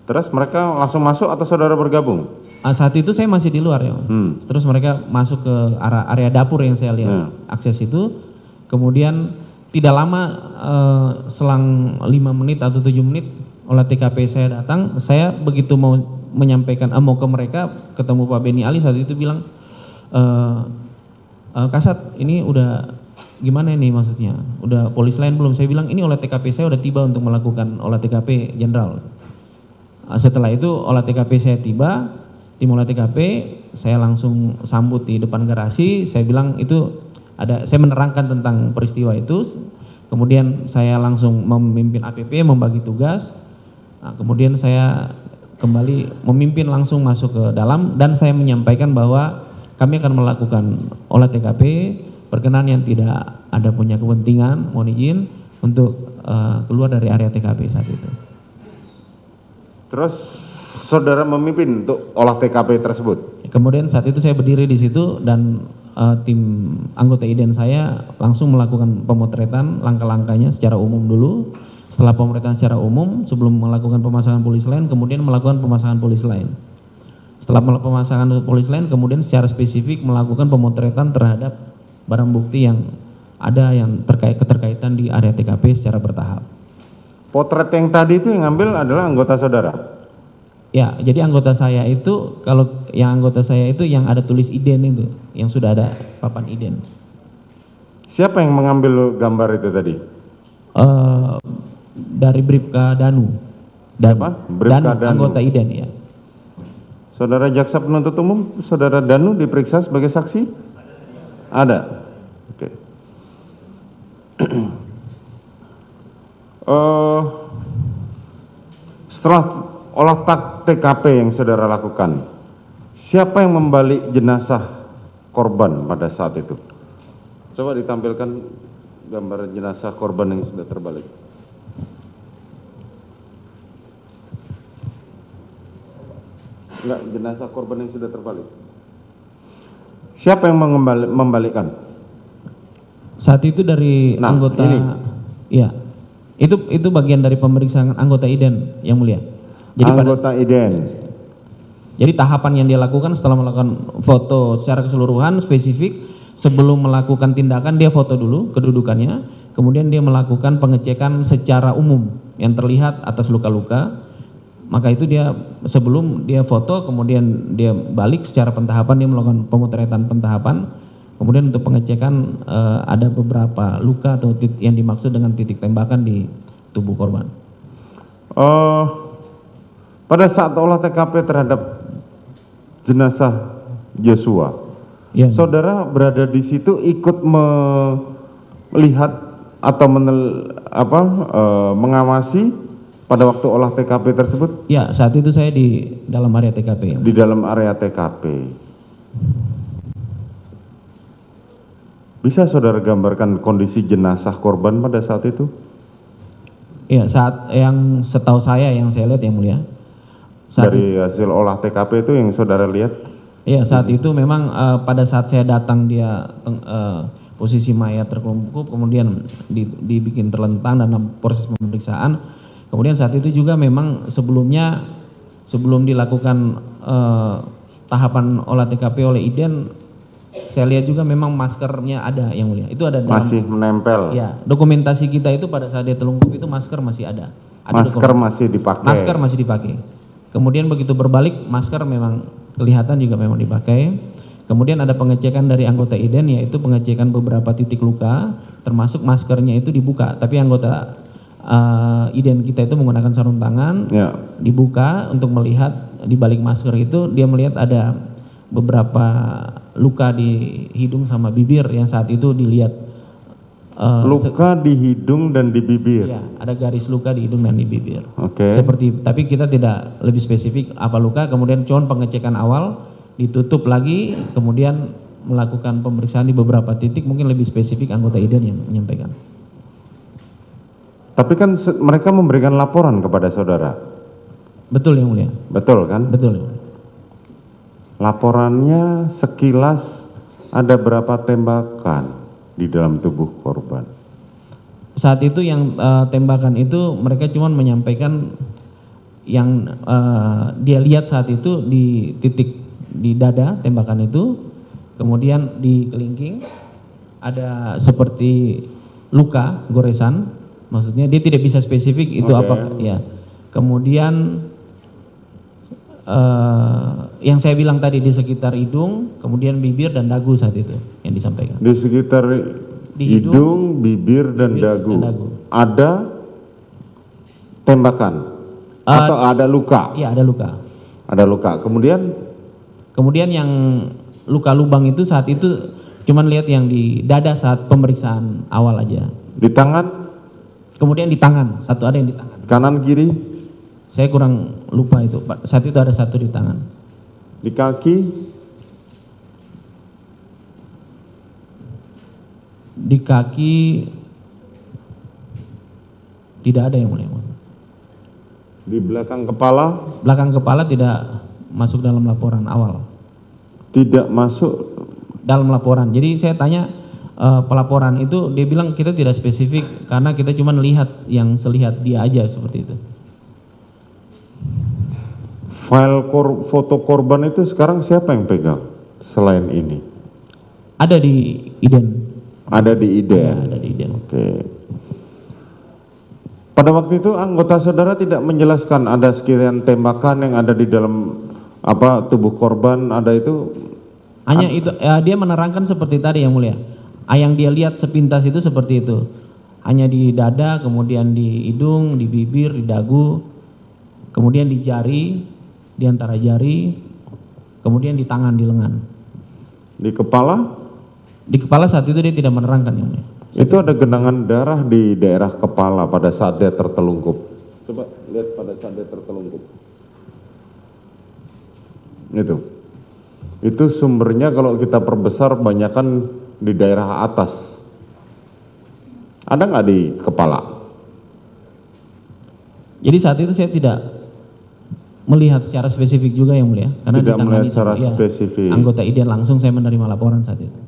Terus mereka langsung masuk atau saudara bergabung? Saat itu saya masih di luar ya. Terus mereka masuk ke area dapur yang saya lihat, akses itu. Kemudian tidak lama, selang 5 menit atau 7 menit olah TKP saya datang. Saya begitu mau menyampaikan, mau ke mereka, ketemu Pak Beni Ali saat itu bilang, Kasat ini udah gimana ini maksudnya? Udah polis lain belum? Saya bilang ini olah TKP saya udah tiba untuk melakukan olah TKP Jenderal. Setelah itu olah TKP saya tiba, tim olah TKP saya langsung sambut di depan garasi. Saya bilang itu saya menerangkan tentang peristiwa itu. Kemudian saya langsung memimpin APP, membagi tugas. Nah, kemudian saya kembali memimpin langsung masuk ke dalam dan saya menyampaikan bahwa kami akan melakukan olah TKP berkenan yang tidak ada punya kepentingan, mohon izin untuk keluar dari area TKP saat itu. Terus saudara memimpin untuk olah TKP tersebut? Kemudian saat itu saya berdiri di situ dan tim anggota IDEN saya langsung melakukan pemotretan langkah-langkahnya secara umum dulu. Setelah pemotretan secara umum, sebelum melakukan pemasangan polis lain, kemudian melakukan pemasangan polis lain. Setelah pemasangan polis lain, kemudian secara spesifik melakukan pemotretan terhadap barang bukti yang ada yang keterkaitan di area TKP secara bertahap. Potret yang tadi itu yang ngambil adalah anggota saudara? Ya, jadi anggota saya itu, kalau yang anggota saya itu yang ada tulis IDEN itu, yang sudah ada papan IDEN. Siapa yang mengambil gambar itu tadi? Dari Bribka Danu. Siapa? Bribka Danu. Anggota IDEN, ya. Saudara jaksa penuntut umum, saudara Danu diperiksa sebagai saksi? Ada. Oke. Setelah olah TKP yang saudara lakukan, siapa yang membalik jenazah korban pada saat itu? Coba ditampilkan gambar jenazah korban yang sudah terbalik. Enggak, jenazah korban yang sudah terbalik. Siapa yang membalikkan? Saat itu dari anggota ini. Ya. Itu bagian dari pemeriksaan anggota IDEN yang mulia. Jadi anggota IDEN. Jadi tahapan yang dia lakukan setelah melakukan foto secara keseluruhan spesifik, sebelum melakukan tindakan dia foto dulu kedudukannya, kemudian dia melakukan pengecekan secara umum yang terlihat atas luka-luka. Maka itu dia sebelum dia foto, kemudian dia balik secara pentahapan, dia melakukan pemotretan pentahapan. Kemudian untuk pengecekan ada beberapa luka atau yang dimaksud dengan titik tembakan di tubuh korban. Pada saat olah TKP terhadap jenazah Joshua, ya, saudara berada di situ ikut melihat atau mengawasi pada waktu olah TKP tersebut? Ya, saat itu saya di dalam area TKP. Di dalam area TKP. Bisa saudara gambarkan kondisi jenazah korban pada saat itu? Iya, saat yang setahu saya yang saya lihat yang mulia. Dari hasil olah TKP itu yang saudara lihat? Iya, saat itu memang pada saat saya datang dia posisi mayat terkelumpup, kemudian dibikin terlentang dalam proses pemeriksaan. Kemudian saat itu juga memang sebelum dilakukan tahapan olah TKP oleh IDEN, saya lihat juga memang maskernya ada yang mulia. Itu ada dalam, masih menempel. Ya, dokumentasi kita itu pada saat dia terlungkup itu masker masih ada. Masker masih dipakai. Masker masih dipakai. Kemudian begitu berbalik masker memang kelihatan juga memang dipakai. Kemudian ada pengecekan dari anggota IDEN, yaitu pengecekan beberapa titik luka, termasuk maskernya itu dibuka. Tapi anggota IDEN kita itu menggunakan sarung tangan, ya, dibuka untuk melihat di balik masker itu dia melihat ada beberapa luka di hidung sama bibir yang saat itu dilihat. Luka di hidung dan di bibir. Ya, ada garis luka di hidung dan di bibir. Oke. Tapi kita tidak lebih spesifik apa luka. Kemudian cuma pengecekan awal, ditutup lagi, kemudian melakukan pemeriksaan di beberapa titik, mungkin lebih spesifik anggota IDEN yang menyampaikan. Tapi kan mereka memberikan laporan kepada saudara. Betul yang mulia. Betul kan? Betul yang mulia. Laporannya sekilas ada berapa tembakan di dalam tubuh korban? Saat itu yang tembakan itu mereka cuma menyampaikan yang dia lihat saat itu di titik di dada tembakan itu, kemudian di kelingking ada seperti luka goresan, maksudnya dia tidak bisa spesifik itu Oke. apa ya. Kemudian yang saya bilang tadi di sekitar hidung, kemudian bibir dan dagu saat itu yang disampaikan. Di sekitar Di hidung, bibir, dan dagu. dan dagu. Ada tembakan atau ada luka? Iya, ada luka. Ada luka. Kemudian yang luka lubang itu saat itu cuman lihat yang di dada saat pemeriksaan awal aja. Di tangan, Kemudian di tangan, satu ada yang di tangan. kanan, kiri, Saya kurang lupa itu, Pak. Saat itu ada satu di tangan. di kaki, Di kaki tidak ada yang mulia. di belakang kepala, Belakang kepala tidak masuk dalam laporan awal. tidak masuk. Dalam laporan. Jadi saya tanya pelaporan itu, dia bilang kita tidak spesifik karena kita cuma lihat yang selihat dia aja seperti itu. File foto korban itu sekarang siapa yang pegang selain ini? Ada di Iden. Ada di IDEN. Ada di Iden. Oke. Pada waktu itu anggota saudara tidak menjelaskan ada sekian tembakan yang ada di dalam tubuh korban, ada itu. Hanya itu dia menerangkan seperti tadi yang mulia. Yang dia lihat sepintas itu seperti itu. Hanya di dada, kemudian di hidung, di bibir, di dagu, kemudian di jari, di antara jari, kemudian di tangan, di lengan. Di kepala Di kepala saat itu dia tidak menerangkan yang mulia. itu ada genangan darah di daerah kepala pada saat dia tertelungkup. Coba lihat pada saat dia tertelungkup. Itu sumbernya kalau kita perbesar banyakkan di daerah atas. Ada nggak di kepala? Jadi saat itu saya tidak melihat secara spesifik juga yang mulia, karena Tidak ditangani melihat secara sama, spesifik. anggota IDEN langsung saya menerima laporan saat itu.